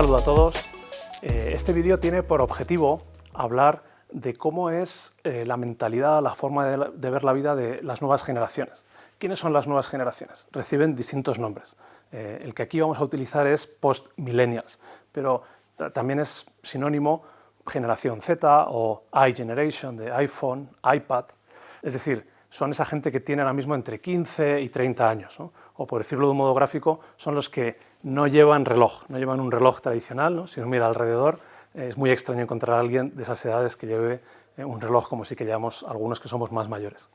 saludo a todos. Este vídeo tiene por objetivo hablar de cómo es la mentalidad, la forma de ver la vida de las nuevas generaciones. ¿Quiénes son las nuevas generaciones? Reciben distintos nombres. El que aquí vamos a utilizar es post-millennials, pero también es sinónimo generación Z o iGeneration de iPhone, iPad. Es decir, son esa gente que tiene ahora mismo entre 15 y 30 años, ¿no? O por decirlo de un modo gráfico, son los que no llevan reloj, no llevan un reloj tradicional, ¿no? Si uno mira alrededor, es muy extraño encontrar a alguien de esas edades que lleve un reloj como sí que llevamos algunos que somos más mayores.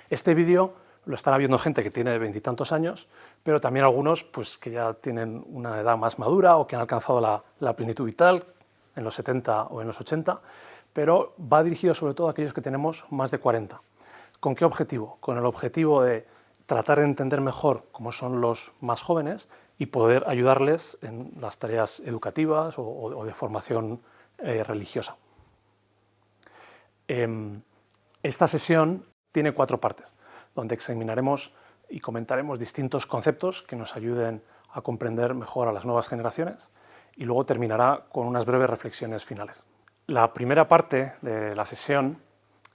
Este vídeo lo están viendo gente que tiene veintitantos años, pero también algunos pues, que ya tienen una edad más madura o que han alcanzado la plenitud vital en los 70 o en los 80, pero va dirigido sobre todo a aquellos que tenemos más de 40. ¿Con qué objetivo? Con el objetivo de tratar de entender mejor cómo son los más jóvenes y poder ayudarles en las tareas educativas o de formación religiosa. Esta sesión tiene 4 partes, donde examinaremos y comentaremos distintos conceptos que nos ayuden a comprender mejor a las nuevas generaciones y luego terminará con unas breves reflexiones finales. La primera parte de la sesión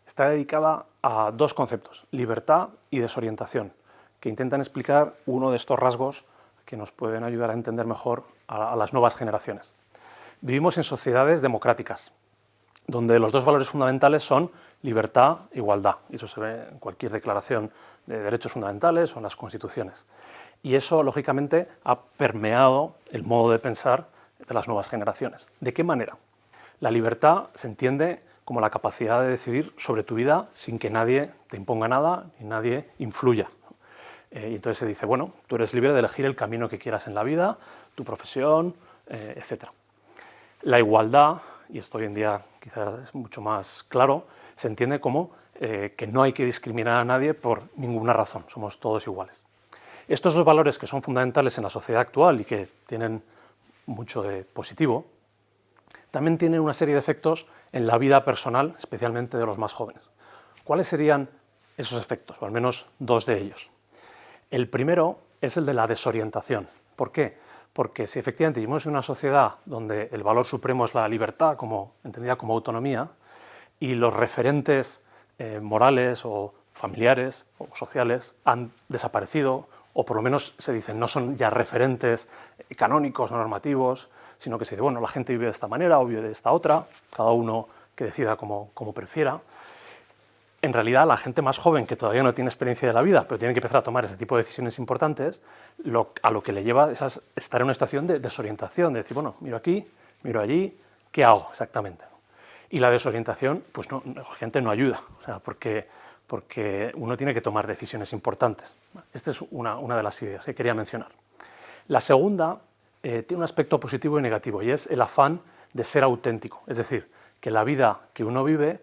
está dedicada a 2 conceptos, libertad y desorientación, que intentan explicar uno de estos rasgos que nos pueden ayudar a entender mejor a las nuevas generaciones. Vivimos en sociedades democráticas, donde los 2 valores fundamentales son libertad e igualdad. Y eso se ve en cualquier declaración de derechos fundamentales o en las constituciones. Y eso, lógicamente, ha permeado el modo de pensar de las nuevas generaciones. ¿De qué manera? La libertad se entiende como la capacidad de decidir sobre tu vida sin que nadie te imponga nada ni nadie influya. Y entonces se dice, bueno, tú eres libre de elegir el camino que quieras en la vida, tu profesión, etc. La igualdad, y esto hoy en día quizás es mucho más claro, se entiende como que no hay que discriminar a nadie por ninguna razón, somos todos iguales. Estos 2 valores que son fundamentales en la sociedad actual y que tienen mucho de positivo, también tienen una serie de efectos en la vida personal, especialmente de los más jóvenes. ¿Cuáles serían esos efectos? O al menos 2 de ellos. El primero es el de la desorientación. ¿Por qué? Porque si efectivamente vivimos en una sociedad donde el valor supremo es la libertad, entendida como autonomía, y los referentes morales o familiares o sociales han desaparecido, o por lo menos se dicen no son ya referentes canónicos o normativos, sino que se dice, bueno, la gente vive de esta manera o vive de esta otra, cada uno que decida como prefiera. En realidad, la gente más joven, que todavía no tiene experiencia de la vida, pero tiene que empezar a tomar ese tipo de decisiones importantes, a lo que le lleva es a estar en una situación de desorientación, de decir, bueno, miro aquí, miro allí, ¿qué hago exactamente? Y la desorientación, pues no, la gente no ayuda, o sea, porque uno tiene que tomar decisiones importantes. Esta es una de las ideas que quería mencionar. La segunda tiene un aspecto positivo y negativo, y es el afán de ser auténtico, es decir, que la vida que uno vive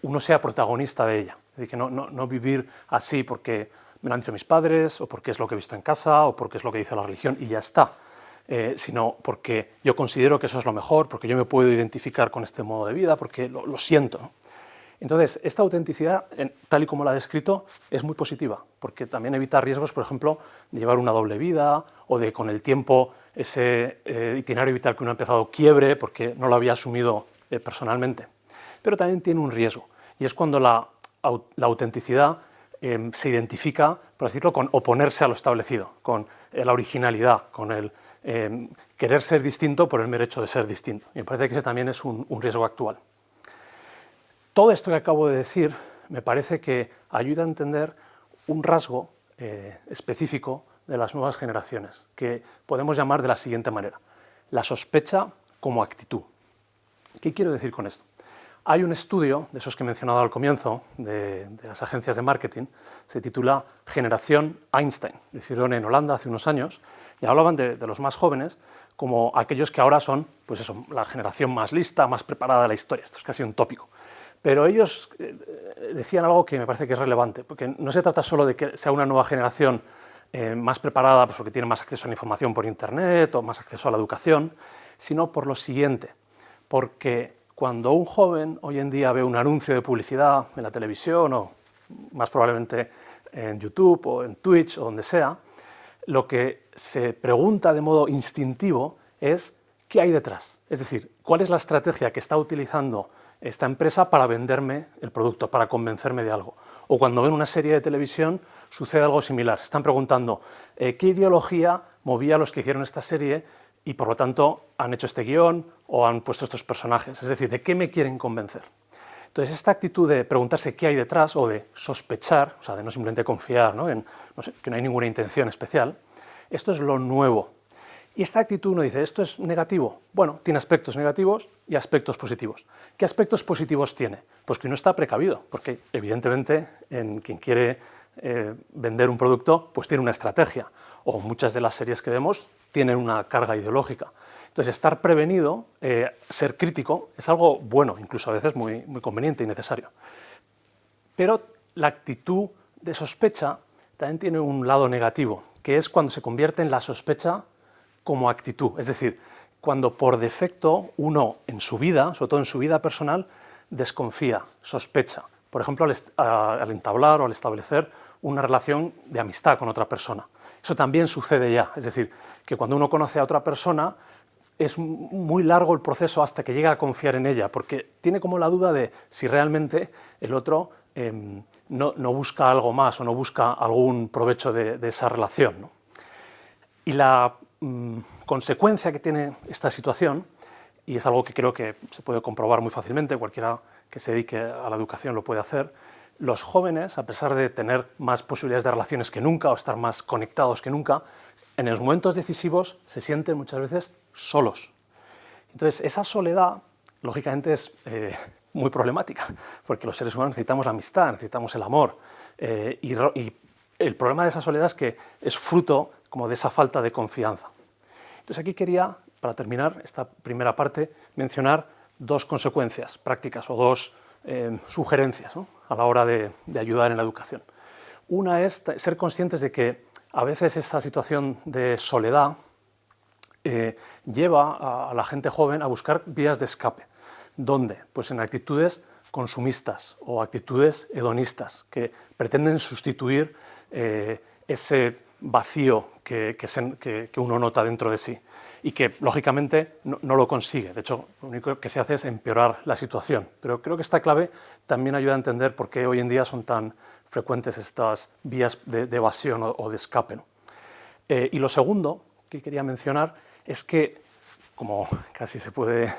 uno sea protagonista de ella, es decir, que no vivir así porque me lo han dicho mis padres, o porque es lo que he visto en casa, o porque es lo que dice la religión y ya está, sino porque yo considero que eso es lo mejor, porque yo me puedo identificar con este modo de vida, porque lo siento, ¿no? Entonces, esta autenticidad, tal y como la he descrito, es muy positiva, porque también evita riesgos, por ejemplo, de llevar una doble vida, o de con el tiempo ese itinerario vital que uno ha empezado quiebre porque no lo había asumido personalmente. Pero también tiene un riesgo, y es cuando la autenticidad se identifica, por decirlo, con oponerse a lo establecido, con la originalidad, con el querer ser distinto por el mero hecho de ser distinto. Y me parece que ese también es un riesgo actual. Todo esto que acabo de decir me parece que ayuda a entender un rasgo específico de las nuevas generaciones, que podemos llamar de la siguiente manera: la sospecha como actitud. ¿Qué quiero decir con esto? Hay un estudio, de esos que he mencionado al comienzo, de las agencias de marketing, se titula Generación Einstein, lo hicieron en Holanda hace unos años, y hablaban de los más jóvenes como aquellos que ahora son, pues eso, la generación más lista, más preparada de la historia. Esto es casi un tópico. Pero ellos decían algo que me parece que es relevante, porque no se trata solo de que sea una nueva generación más preparada, pues porque tiene más acceso a la información por Internet o más acceso a la educación, sino por lo siguiente, porque cuando un joven hoy en día ve un anuncio de publicidad en la televisión o más probablemente en YouTube o en Twitch o donde sea, lo que se pregunta de modo instintivo es ¿qué hay detrás? Es decir, ¿cuál es la estrategia que está utilizando esta empresa para venderme el producto, para convencerme de algo? O cuando ven una serie de televisión sucede algo similar. Se están preguntando qué ideología movía a los que hicieron esta serie y por lo tanto han hecho este guión o han puesto estos personajes. Es decir, ¿de qué me quieren convencer? Entonces, esta actitud de preguntarse qué hay detrás o de sospechar, o sea, de no simplemente confiar, ¿no? Que no hay ninguna intención especial, esto es lo nuevo. Y esta actitud uno dice, ¿esto es negativo? Bueno, tiene aspectos negativos y aspectos positivos. ¿Qué aspectos positivos tiene? Pues que uno está precavido, porque evidentemente en quien quiere vender un producto, pues tiene una estrategia, o muchas de las series que vemos tienen una carga ideológica. Entonces, estar prevenido, ser crítico, es algo bueno, incluso a veces muy conveniente y necesario. Pero la actitud de sospecha también tiene un lado negativo, que es cuando se convierte en la sospecha como actitud. Es decir, cuando por defecto uno en su vida, sobre todo en su vida personal, desconfía, sospecha. Por ejemplo, al entablar o al establecer una relación de amistad con otra persona. Eso también sucede ya. Es decir, que cuando uno conoce a otra persona, es muy largo el proceso hasta que llega a confiar en ella, porque tiene como la duda de si realmente el otro no busca algo más o no busca algún provecho de esa relación, ¿no? Y la consecuencia que tiene esta situación, y es algo que creo que se puede comprobar muy fácilmente, cualquiera que se dedique a la educación lo puede hacer, los jóvenes, a pesar de tener más posibilidades de relaciones que nunca o estar más conectados que nunca, en los momentos decisivos se sienten muchas veces solos. Entonces, esa soledad, lógicamente, es muy problemática, porque los seres humanos necesitamos la amistad, necesitamos el amor, y el problema de esa soledad es que es fruto como de esa falta de confianza. Entonces, aquí quería, para terminar esta primera parte, mencionar dos consecuencias prácticas o dos sugerencias, ¿no?, a la hora de ayudar en la educación. Una es ser conscientes de que a veces esa situación de soledad lleva a la gente joven a buscar vías de escape. ¿Dónde? Pues en actitudes consumistas o actitudes hedonistas que pretenden sustituir ese vacío que uno nota dentro de sí y que lógicamente no lo consigue. De hecho, lo único que se hace es empeorar la situación. Pero creo que esta clave también ayuda a entender por qué hoy en día son tan frecuentes estas vías de evasión o de escape, ¿no? Y lo segundo que quería mencionar es que, como casi se puede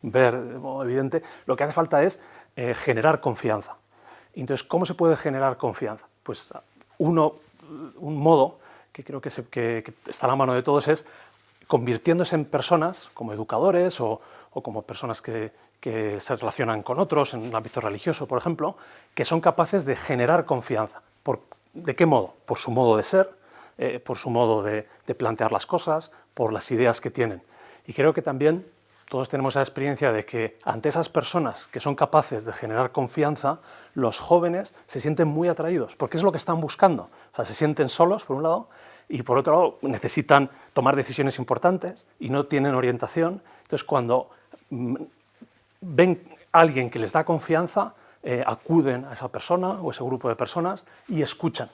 ver de modo evidente, lo que hace falta es generar confianza. Entonces, ¿cómo se puede generar confianza? Pues un modo que creo que está a la mano de todos es convirtiéndose en personas como educadores o como personas que se relacionan con otros en el ámbito religioso, por ejemplo, que son capaces de generar confianza. ¿De qué modo? Por su modo de ser, por su modo de plantear las cosas, por las ideas que tienen. Y creo que también todos tenemos la experiencia de que ante esas personas que son capaces de generar confianza, los jóvenes se sienten muy atraídos, porque es lo que están buscando. O sea, se sienten solos, por un lado, y por otro lado necesitan tomar decisiones importantes y no tienen orientación. Entonces, cuando ven a alguien que les da confianza, acuden a esa persona o ese grupo de personas y escuchan.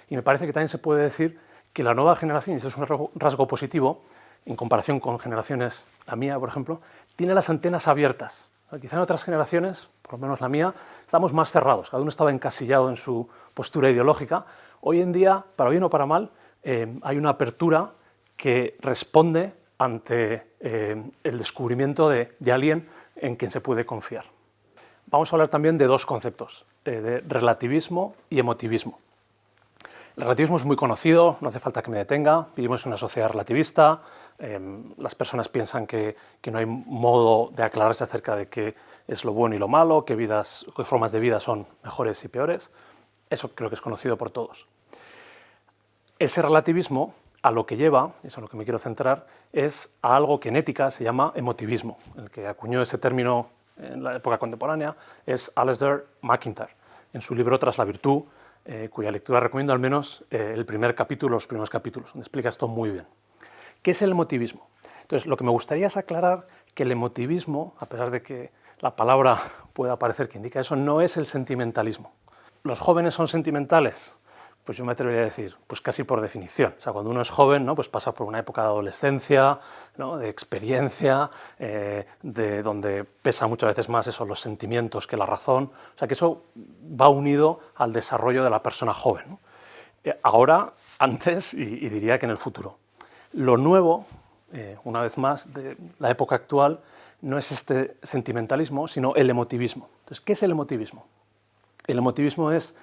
Y me parece que también se puede decir que la nueva generación, y eso es un rasgo positivo, en comparación con generaciones, la mía, por ejemplo, tiene las antenas abiertas. Quizá en otras generaciones, por lo menos la mía, estamos más cerrados, cada uno estaba encasillado en su postura ideológica. Hoy en día, para bien o para mal, hay una apertura que responde ante el descubrimiento de alguien en quien se puede confiar. Vamos a hablar también de dos conceptos, de relativismo y emotivismo. El relativismo es muy conocido, no hace falta que me detenga, vivimos en una sociedad relativista, las personas piensan que no hay modo de aclararse acerca de qué es lo bueno y lo malo, qué formas de vida son mejores y peores. Eso creo que es conocido por todos. Ese relativismo a lo que lleva, eso es en lo que me quiero centrar, es a algo que en ética se llama emotivismo. El que acuñó ese término en la época contemporánea es Alasdair MacIntyre, en su libro Tras la virtud, cuya lectura recomiendo al menos el primer capítulo, los primeros capítulos, donde explica esto muy bien. ¿Qué es el emotivismo? Entonces, lo que me gustaría es aclarar que el emotivismo, a pesar de que la palabra pueda parecer que indica eso, no es el sentimentalismo. ¿Los jóvenes son sentimentales? Pues yo me atrevería a decir, pues casi por definición. O sea, cuando uno es joven, ¿no? Pues pasa por una época de adolescencia, ¿no? De experiencia, de donde pesa muchas veces más eso, los sentimientos que la razón. O sea, que eso va unido al desarrollo de la persona joven, ¿no? Ahora, antes y diría que en el futuro. Lo nuevo, una vez más, de la época actual, no es este sentimentalismo, sino el emotivismo. Entonces, ¿qué es el emotivismo? El emotivismo es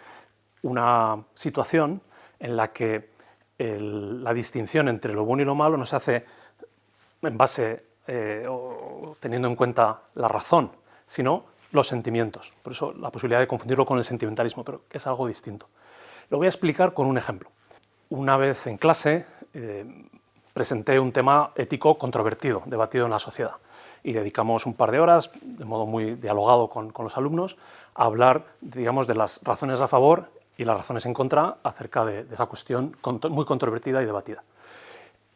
una situación en la que la distinción entre lo bueno y lo malo no se hace en base o teniendo en cuenta la razón, sino los sentimientos. Por eso la posibilidad de confundirlo con el sentimentalismo, pero es algo distinto. Lo voy a explicar con un ejemplo. Una vez en clase presenté un tema ético controvertido, debatido en la sociedad, y dedicamos un par de horas, de modo muy dialogado con los alumnos, a hablar, digamos, de las razones a favor y las razones en contra acerca de esa cuestión muy controvertida y debatida.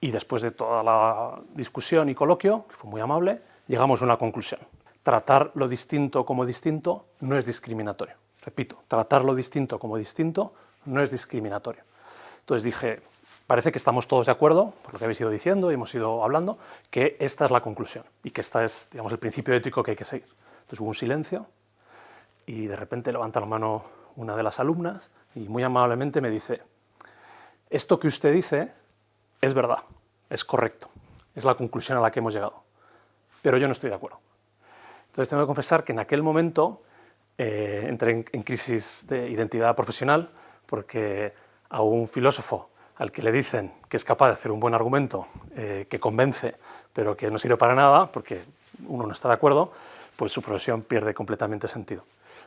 Y después de toda la discusión y coloquio, que fue muy amable, llegamos a una conclusión. Tratar lo distinto como distinto no es discriminatorio. Repito, tratar lo distinto como distinto no es discriminatorio. Entonces dije, parece que estamos todos de acuerdo, por lo que habéis ido diciendo y hemos ido hablando, que esta es la conclusión y que esta es, digamos, el principio ético que hay que seguir. Entonces hubo un silencio y de repente levanta la mano una de las alumnas y muy amablemente me dice, esto que usted dice es verdad, es correcto, es la conclusión a la que hemos llegado, pero yo no estoy de acuerdo. Entonces tengo que confesar que en aquel momento entré en crisis de identidad profesional porque a un filósofo al que le dicen que es capaz de hacer un buen argumento, que convence, pero que no sirve para nada, porque uno no está de acuerdo, pues su profesión pierde completamente sentido.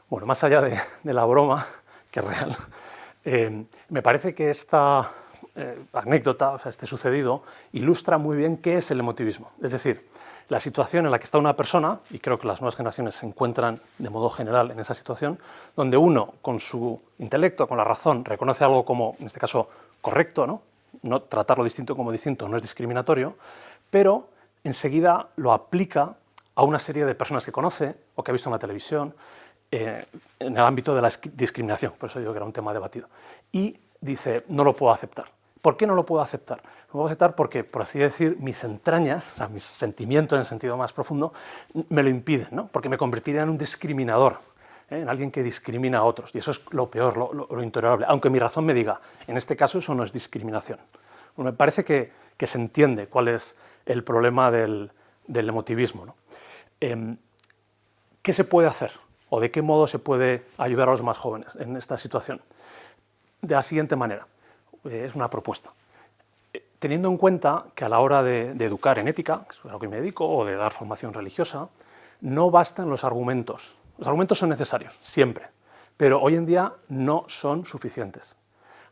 Bueno, más allá de la broma, que es real, me parece que esta anécdota, o sea, este sucedido, ilustra muy bien qué es el emotivismo. Es decir, la situación en la que está una persona, y creo que las nuevas generaciones se encuentran de modo general en esa situación, donde uno, con su intelecto, con la razón, reconoce algo como, en este caso, correcto, no tratarlo distinto como distinto no es discriminatorio, pero enseguida lo aplica a una serie de personas que conoce o que ha visto en la televisión, en el ámbito de la discriminación, por eso digo que era un tema debatido, y dice, no lo puedo aceptar. ¿Por qué no lo puedo aceptar? No lo puedo aceptar porque, por así decir, mis entrañas, o sea, mis sentimientos en el sentido más profundo, me lo impiden, ¿no? Porque me convertiría en un discriminador, en alguien que discrimina a otros, y eso es lo peor, lo intolerable, aunque mi razón me diga, en este caso eso no es discriminación. Bueno, me parece que se entiende cuál es el problema del emotivismo, ¿no? ¿Qué se puede hacer? ¿O de qué modo se puede ayudar a los más jóvenes en esta situación? De la siguiente manera, es una propuesta. Teniendo en cuenta que a la hora de educar en ética, que es a lo que me dedico, o de dar formación religiosa, no bastan los argumentos. Los argumentos son necesarios, siempre, pero hoy en día no son suficientes.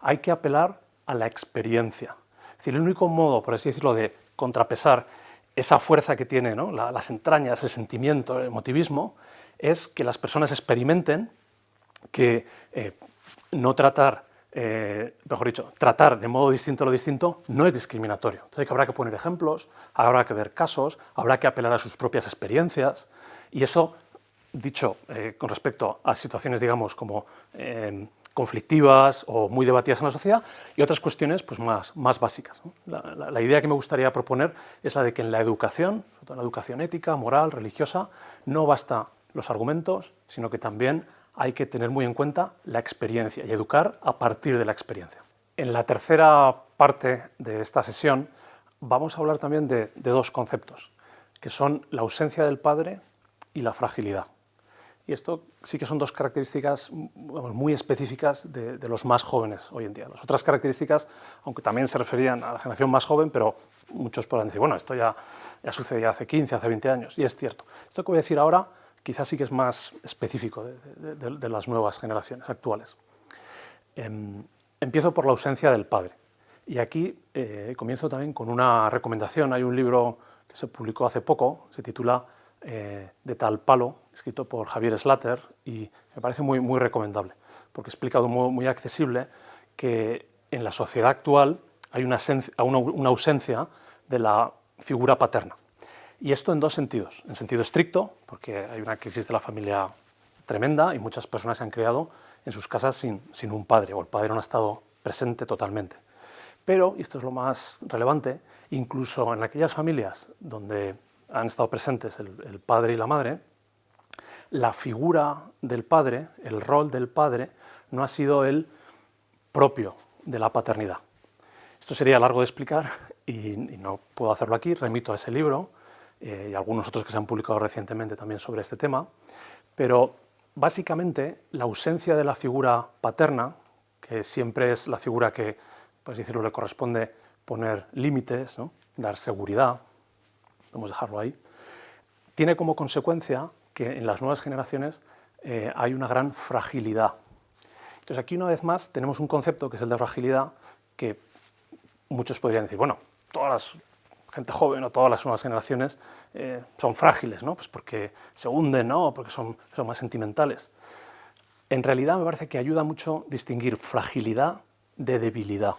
Hay que apelar a la experiencia. Es decir, el único modo, por así decirlo, de contrapesar esa fuerza que tiene, ¿no? las entrañas, el sentimiento, el emotivismo, es que las personas experimenten que no tratar, mejor dicho, tratar de modo distinto lo distinto no es discriminatorio. Entonces habrá que poner ejemplos, habrá que ver casos, habrá que apelar a sus propias experiencias, y eso, dicho con respecto a situaciones, digamos, como conflictivas o muy debatidas en la sociedad, y otras cuestiones pues, más básicas, ¿no? La idea que me gustaría proponer es la de que en la educación, sobre todo en la educación ética, moral, religiosa, no basta los argumentos, sino que también hay que tener muy en cuenta la experiencia y educar a partir de la experiencia. En la tercera parte de esta sesión vamos a hablar también de dos conceptos, que son la ausencia del padre y la fragilidad. Y esto sí que son dos características muy específicas de los más jóvenes hoy en día. Las otras características, aunque también se referían a la generación más joven, pero muchos podrán decir, bueno, esto ya sucedía hace 15, hace 20 años, y es cierto. Esto que voy a decir ahora quizás sí que es más específico de las nuevas generaciones actuales. Empiezo por la ausencia del padre. Y aquí comienzo también con una recomendación. Hay un libro que se publicó hace poco, se titula De tal palo, escrito por Javier Slater, y me parece muy recomendable, porque explica de un modo muy accesible que en la sociedad actual hay una ausencia de la figura paterna. Y esto en dos sentidos. En sentido estricto, porque hay una crisis de la familia tremenda y muchas personas se han criado en sus casas sin un padre, o el padre no ha estado presente totalmente. Pero, y esto es lo más relevante, incluso en aquellas familias donde han estado presentes el padre y la madre, la figura del padre, el rol del padre, no ha sido el propio de la paternidad. Esto sería largo de explicar y no puedo hacerlo aquí, remito a ese libro y algunos otros que se han publicado recientemente también sobre este tema, pero básicamente la ausencia de la figura paterna, que siempre es la figura que, pues decirlo, le corresponde poner límites, ¿no? Dar seguridad, vamos a dejarlo ahí, tiene como consecuencia que en las nuevas generaciones hay una gran fragilidad. Entonces aquí una vez más tenemos un concepto que es el de fragilidad que muchos podrían decir, bueno, toda la gente joven o todas las nuevas generaciones son frágiles, ¿no? Pues porque se hunden, ¿no? Porque son más sentimentales. En realidad me parece que ayuda mucho distinguir fragilidad de debilidad.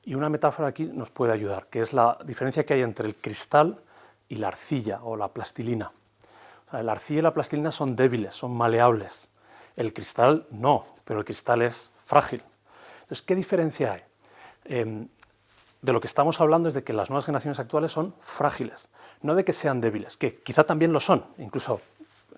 Y una metáfora aquí nos puede ayudar, que es la diferencia que hay entre el cristal y la arcilla o la plastilina. O sea, la arcilla y la plastilina son débiles, son maleables. El cristal no, pero el cristal es frágil. Entonces, ¿qué diferencia hay? De lo que estamos hablando es de que las nuevas generaciones actuales son frágiles, no de que sean débiles, que quizá también lo son, incluso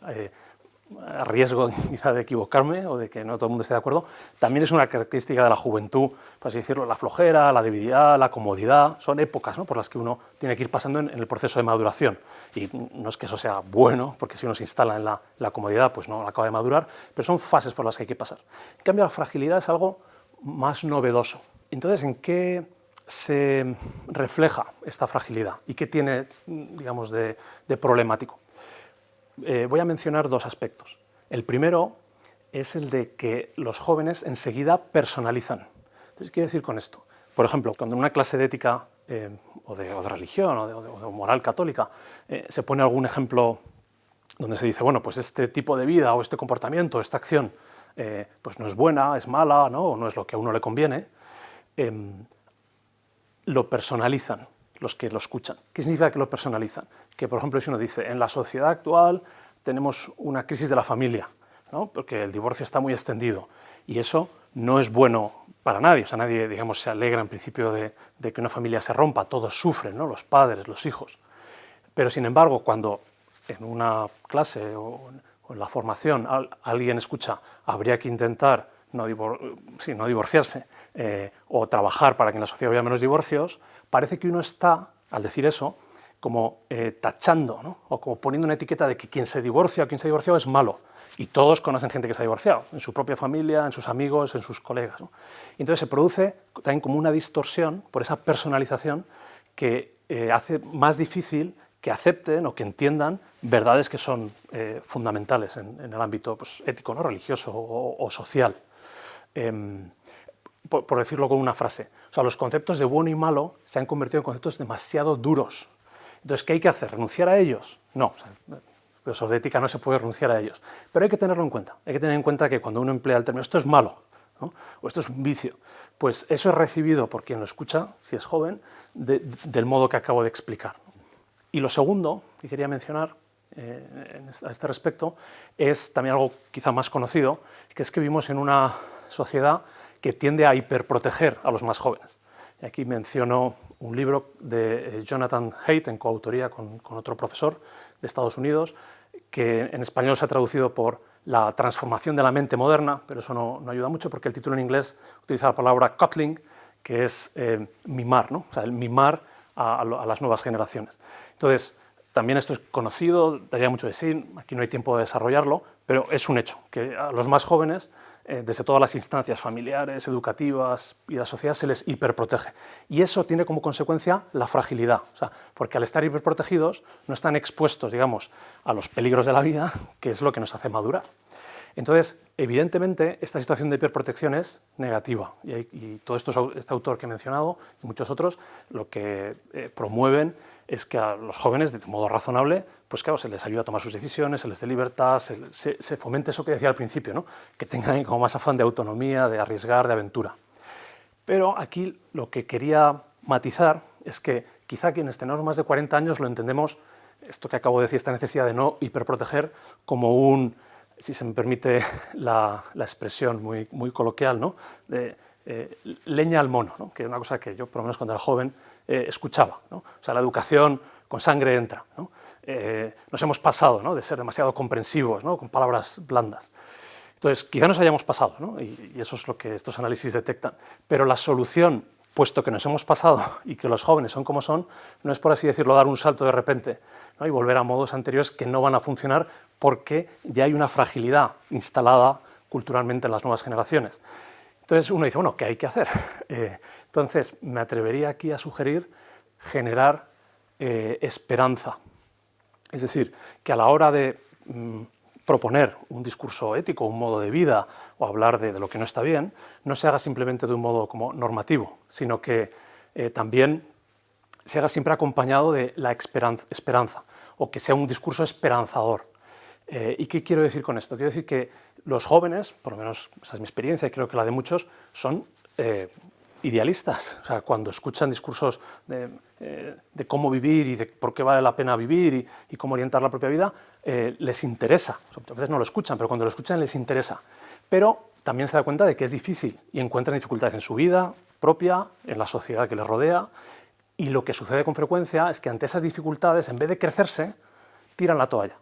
a riesgo quizá de equivocarme o de que no todo el mundo esté de acuerdo, también es una característica de la juventud, por así decirlo, la flojera, la debilidad, la comodidad, son épocas, ¿no?, por las que uno tiene que ir pasando en el proceso de maduración. Y no es que eso sea bueno, porque si uno se instala en la comodidad, pues no acaba de madurar, pero son fases por las que hay que pasar. En cambio, la fragilidad es algo más novedoso. Entonces, ¿en qué se refleja esta fragilidad y qué tiene, digamos, de problemático? Voy a mencionar dos aspectos. El primero es el de que los jóvenes enseguida personalizan. Entonces, ¿qué quiero decir con esto? Por ejemplo, cuando en una clase de ética o de religión o de moral católica se pone algún ejemplo donde se dice, bueno, pues este tipo de vida o este comportamiento, esta acción, pues no es buena, es mala, ¿no?, o no es lo que a uno le conviene, lo personalizan los que lo escuchan. ¿Qué significa que lo personalizan? Que, por ejemplo, si uno dice, en la sociedad actual tenemos una crisis de la familia, ¿no?, porque el divorcio está muy extendido, y eso no es bueno para nadie. O sea, nadie, digamos, se alegra en principio de que una familia se rompa, todos sufren, ¿no?, los padres, los hijos. Pero, sin embargo, cuando en una clase o en la formación alguien escucha, habría que intentar no divorciarse o trabajar para que en la sociedad haya menos divorcios, parece que uno está, al decir eso, como tachando, ¿no?, o como poniendo una etiqueta de que quien se divorcia o quien se ha divorciado es malo. Y todos conocen gente que se ha divorciado, en su propia familia, en sus amigos, en sus colegas, ¿no? Y entonces se produce también como una distorsión por esa personalización que hace más difícil que acepten o que entiendan verdades que son fundamentales en el ámbito, pues, ético, ¿no?, religioso o social. Por decirlo con una frase, o sea, los conceptos de bueno y malo se han convertido en conceptos demasiado duros. Entonces, ¿qué hay que hacer? ¿Renunciar a ellos? No, o sea, pero sobre ética no se puede renunciar a ellos, pero hay que tenerlo en cuenta. Hay que tener en cuenta que cuando uno emplea el término esto es malo, ¿no?, o esto es un vicio, pues eso es recibido por quien lo escucha, si es joven, del modo que acabo de explicar. Y lo segundo que quería mencionar a este respecto es también algo quizá más conocido, que es que vivimos en una sociedad que tiende a hiperproteger a los más jóvenes. Y aquí menciono un libro de Jonathan Haidt, en coautoría con otro profesor de Estados Unidos, que en español se ha traducido por La transformación de la mente moderna, pero eso no ayuda mucho porque el título en inglés utiliza la palabra coddling, que es mimar, ¿no?, o sea, el mimar a las nuevas generaciones. Entonces, también esto es conocido, daría mucho de sí, aquí no hay tiempo de desarrollarlo, pero es un hecho, que a los más jóvenes, desde todas las instancias familiares, educativas y la sociedad, se les hiperprotege. Y eso tiene como consecuencia la fragilidad, o sea, porque al estar hiperprotegidos no están expuestos, digamos, a los peligros de la vida, que es lo que nos hace madurar. Entonces, evidentemente, esta situación de hiperprotección es negativa y todo esto, este autor que he mencionado y muchos otros, lo que promueven es que a los jóvenes, de modo razonable, pues claro, se les ayuda a tomar sus decisiones, se les dé libertad, se fomente eso que decía al principio, ¿no?, que tengan como más afán de autonomía, de arriesgar, de aventura. Pero aquí lo que quería matizar es que quizá quienes tenemos más de 40 años lo entendemos, esto que acabo de decir, esta necesidad de no hiperproteger, como un, si se me permite la expresión muy coloquial, ¿no?, leña al mono, ¿no? Que es una cosa que yo, por lo menos cuando era joven, escuchaba, ¿no? O sea, la educación con sangre entra, ¿no? Nos hemos pasado, ¿no?, de ser demasiado comprensivos, ¿no?, con palabras blandas. Entonces, quizá nos hayamos pasado, ¿no?, y eso es lo que estos análisis detectan, pero la solución, puesto que nos hemos pasado y que los jóvenes son como son, no es, por así decirlo, dar un salto de repente, ¿no?, y volver a modos anteriores que no van a funcionar porque ya hay una fragilidad instalada culturalmente en las nuevas generaciones. Entonces uno dice, bueno, ¿qué hay que hacer? Entonces me atrevería aquí a sugerir generar esperanza. Es decir, que a la hora de proponer un discurso ético, un modo de vida o hablar de lo que no está bien, no se haga simplemente de un modo como normativo, sino que también se haga siempre acompañado de la esperanza o que sea un discurso esperanzador. ¿Y qué quiero decir con esto? Quiero decir que los jóvenes, por lo menos esa es mi experiencia y creo que la de muchos, son idealistas. O sea, cuando escuchan discursos de cómo vivir y de por qué vale la pena vivir y cómo orientar la propia vida, les interesa. A veces no lo escuchan, pero cuando lo escuchan les interesa. Pero también se da cuenta de que es difícil y encuentran dificultades en su vida propia, en la sociedad que les rodea, y lo que sucede con frecuencia es que ante esas dificultades, en vez de crecerse, tiran la toalla.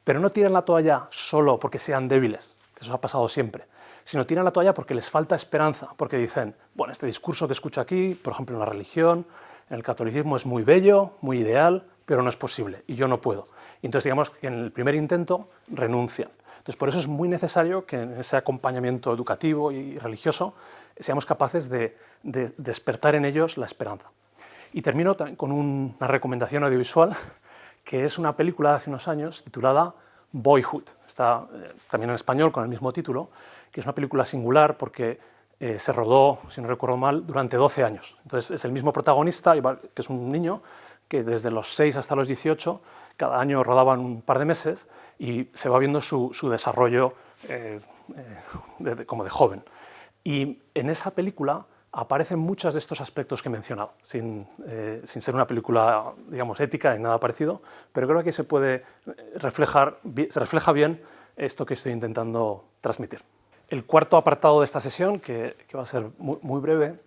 Pero no tiran la toalla solo porque sean débiles, que eso ha pasado siempre, sino tiran la toalla porque les falta esperanza, porque dicen, bueno, este discurso que escucho aquí, por ejemplo en la religión, en el catolicismo es muy bello, muy ideal, pero no es posible y yo no puedo. Y entonces digamos que en el primer intento renuncian. Entonces por eso es muy necesario que en ese acompañamiento educativo y religioso seamos capaces de despertar en ellos la esperanza. Y termino con una recomendación audiovisual, que es una película de hace unos años titulada Boyhood. Está también en español con el mismo título, que es una película singular porque se rodó, si no recuerdo mal, durante 12 años. Entonces es el mismo protagonista, que es un niño, que desde los 6 hasta los 18, cada año rodaban un par de meses y se va viendo su desarrollo como de joven. Y en esa película aparecen muchos de estos aspectos que he mencionado, sin ser una película, digamos, ética ni nada parecido, pero creo que se refleja bien esto que estoy intentando transmitir. El cuarto apartado de esta sesión, que va a ser muy breve,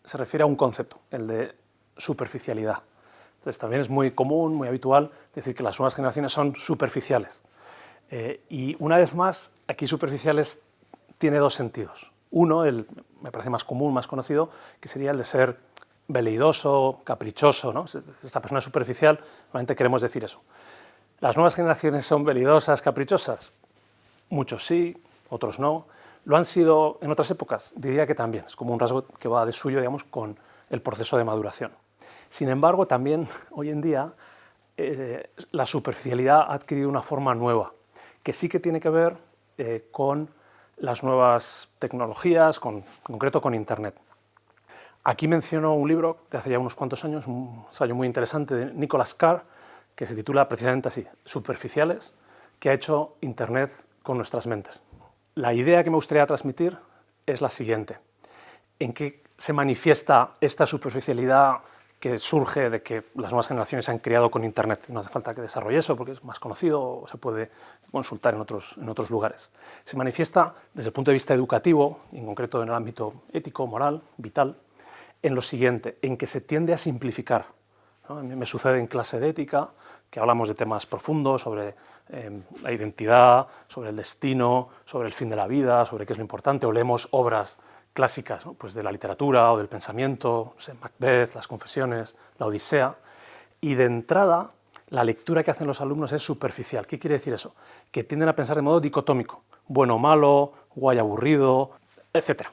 se refiere a un concepto, el de superficialidad. Entonces también es muy común, muy habitual decir que las nuevas generaciones son superficiales. Y una vez más, aquí superficiales tiene dos sentidos. Uno, me parece más común, más conocido, que sería el de ser veleidoso, caprichoso, ¿no? Esta persona superficial, normalmente queremos decir eso. ¿Las nuevas generaciones son veleidosas, caprichosas? Muchos sí, otros no. ¿Lo han sido en otras épocas? Diría que también. Es como un rasgo que va de suyo, digamos, con el proceso de maduración. Sin embargo, también hoy en día la superficialidad ha adquirido una forma nueva, que sí que tiene que ver con las nuevas tecnologías, en concreto con Internet. Aquí menciono un libro de hace ya unos cuantos años, un ensayo muy interesante de Nicholas Carr, que se titula precisamente así, Superficiales, que ha hecho Internet con nuestras mentes. La idea que me gustaría transmitir es la siguiente. ¿En qué se manifiesta esta superficialidad que surge de que las nuevas generaciones se han criado con Internet? No hace falta que desarrolle eso porque es más conocido o se puede consultar en otros lugares. Se manifiesta desde el punto de vista educativo, en concreto en el ámbito ético, moral, vital, en lo siguiente, en que se tiende a simplificar, ¿no? A mí me sucede en clase de ética, que hablamos de temas profundos sobre la identidad, sobre el destino, sobre el fin de la vida, sobre qué es lo importante, o leemos obras clásicas, ¿no?, pues de la literatura o del pensamiento, no sé, Macbeth, las Confesiones, la Odisea, y de entrada la lectura que hacen los alumnos es superficial. ¿Qué quiere decir eso? Que tienden a pensar de modo dicotómico, bueno o malo, guay aburrido, etc.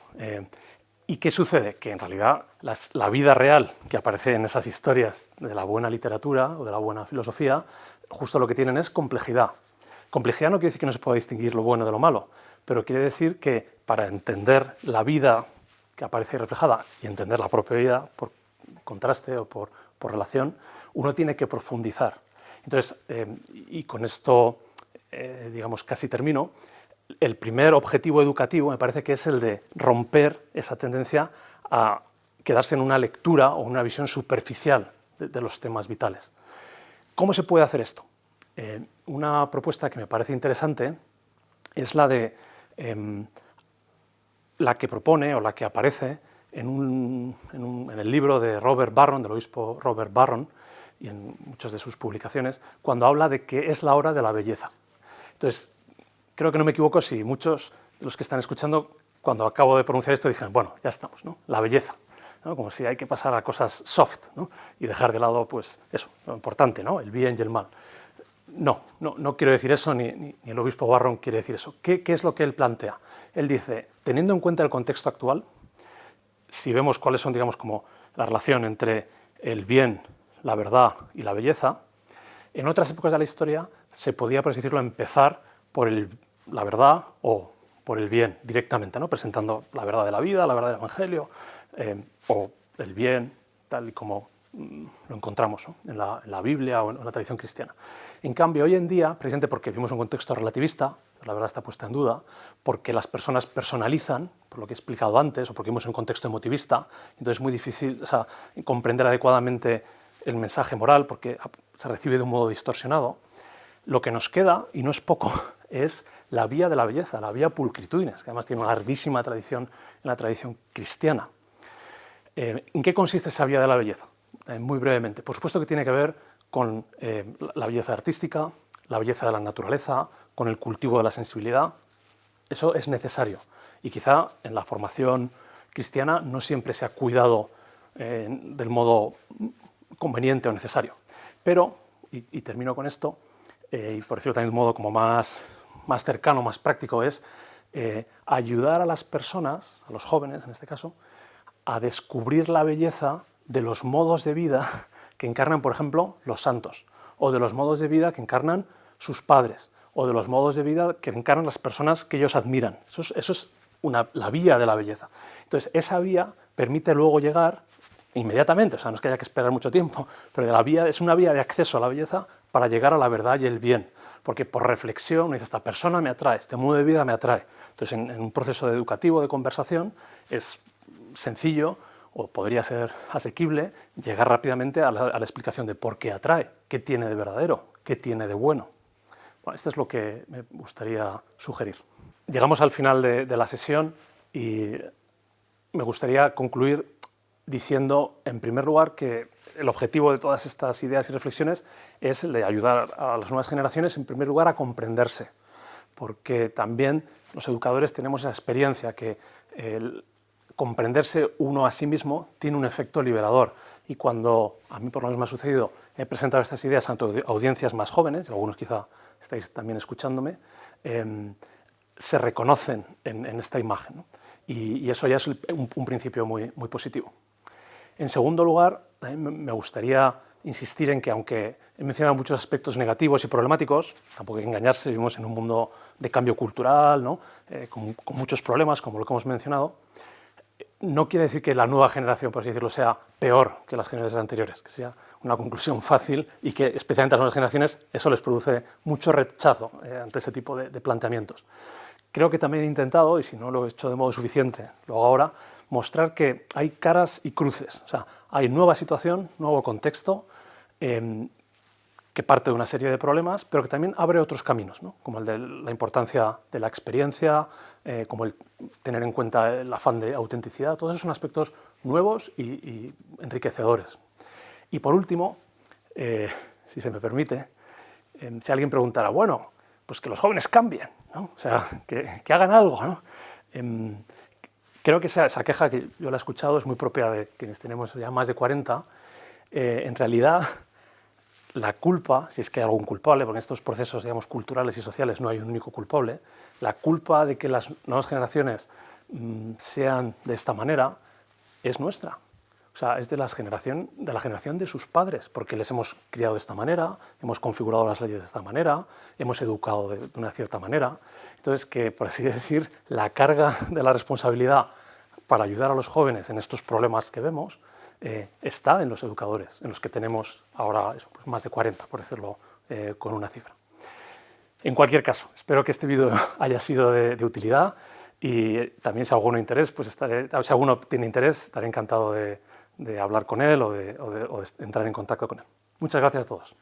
¿Y qué sucede? Que en realidad la vida real que aparece en esas historias de la buena literatura o de la buena filosofía, justo lo que tienen es complejidad. Complejidad no quiere decir que no se pueda distinguir lo bueno de lo malo, pero quiere decir que para entender la vida que aparece ahí reflejada y entender la propia vida por contraste o por relación, uno tiene que profundizar. Entonces, y con esto, digamos, casi termino, el primer objetivo educativo me parece que es el de romper esa tendencia a quedarse en una lectura o una visión superficial de los temas vitales. ¿Cómo se puede hacer esto? Una propuesta que me parece interesante es la de la que propone o la que aparece en el libro de Robert Barron, del obispo Robert Barron, y en muchas de sus publicaciones, cuando habla de que es la hora de la belleza. Entonces, creo que no me equivoco si muchos de los que están escuchando, cuando acabo de pronunciar esto, dijeron, bueno, ya estamos, ¿no? La belleza, ¿no? Como si hay que pasar a cosas soft, ¿no? Y dejar de lado, pues, eso, lo importante, ¿no? El bien y el mal. No quiero decir eso, ni el obispo Barron quiere decir eso. ¿Qué es lo que él plantea? Él dice, teniendo en cuenta el contexto actual, si vemos cuáles son, digamos, como la relación entre el bien, la verdad y la belleza, en otras épocas de la historia se podía, por así decirlo, empezar por la verdad o por el bien directamente, ¿no? Presentando la verdad de la vida, la verdad del Evangelio, o el bien, tal y como lo encontramos, ¿no? en la Biblia o en la tradición cristiana. En cambio, hoy en día, precisamente porque vivimos un contexto relativista, la verdad está puesta en duda, porque las personas personalizan, por lo que he explicado antes, o porque vivimos en un contexto emotivista, entonces es muy difícil, o sea, comprender adecuadamente el mensaje moral, porque se recibe de un modo distorsionado. Lo que nos queda, y no es poco, es la vía de la belleza, la vía pulchritudinis, que además tiene una larguísima tradición en la tradición cristiana. ¿En qué consiste esa vía de la belleza? Muy brevemente. Por supuesto que tiene que ver con la belleza artística, la belleza de la naturaleza, con el cultivo de la sensibilidad. Eso es necesario. Y quizá en la formación cristiana no siempre se ha cuidado del modo conveniente o necesario. Pero, y termino con esto, y por decirlo también de un modo como más cercano, más práctico, es ayudar a las personas, a los jóvenes en este caso, a descubrir la belleza de los modos de vida que encarnan, por ejemplo, los santos, o de los modos de vida que encarnan sus padres, o de los modos de vida que encarnan las personas que ellos admiran. Eso es la vía de la belleza. Entonces, esa vía permite luego llegar inmediatamente, o sea, no es que haya que esperar mucho tiempo, pero la vía es una vía de acceso a la belleza para llegar a la verdad y el bien, porque por reflexión dice, esta persona me atrae, este modo de vida me atrae. Entonces, en un proceso educativo de conversación es sencillo, o podría ser asequible, llegar rápidamente a la explicación de por qué atrae, qué tiene de verdadero, qué tiene de bueno. Bueno, esto es lo que me gustaría sugerir. Llegamos al final de la sesión y me gustaría concluir diciendo, en primer lugar, que el objetivo de todas estas ideas y reflexiones es el de ayudar a las nuevas generaciones, en primer lugar, a comprenderse, porque también los educadores tenemos esa experiencia que comprenderse uno a sí mismo tiene un efecto liberador, y cuando a mí por lo menos me ha sucedido, he presentado estas ideas ante audiencias más jóvenes, y algunos quizá estáis también escuchándome, se reconocen en esta imagen, ¿no? Y eso ya es un principio muy positivo. En segundo lugar, también me gustaría insistir en que, aunque he mencionado muchos aspectos negativos y problemáticos, tampoco hay que engañarse, vivimos en un mundo de cambio cultural, ¿no? con muchos problemas, como lo que hemos mencionado. No quiere decir que la nueva generación, por así decirlo, sea peor que las generaciones anteriores, que sería una conclusión fácil, y que especialmente a las nuevas generaciones eso les produce mucho rechazo ante ese tipo de planteamientos. Creo que también he intentado, y si no lo he hecho de modo suficiente, lo hago ahora, mostrar que hay caras y cruces. O sea, hay nueva situación, nuevo contexto, que parte de una serie de problemas, pero que también abre otros caminos, ¿no? Como el de la importancia de la experiencia, como el tener en cuenta el afán de autenticidad. Todos esos son aspectos nuevos y enriquecedores. Y por último, si se me permite, si alguien preguntara, bueno, pues que los jóvenes cambien, ¿no? O sea, que hagan algo, ¿no? Creo que esa queja, que yo la he escuchado, es muy propia de quienes tenemos ya más de 40. En realidad, la culpa, si es que hay algún culpable, porque en estos procesos, digamos, culturales y sociales no hay un único culpable, la culpa de que las nuevas generaciones sean de esta manera es nuestra. O sea, es de la generación de sus padres, porque les hemos criado de esta manera, hemos configurado las leyes de esta manera, hemos educado de una cierta manera. Entonces, que, por así decir, la carga de la responsabilidad para ayudar a los jóvenes en estos problemas que vemos está en los educadores, en los que tenemos ahora eso, pues más de 40, por decirlo con una cifra. En cualquier caso, espero que este vídeo haya sido de utilidad, y también si alguno tiene interés, estaré encantado de hablar con él o de entrar en contacto con él. Muchas gracias a todos.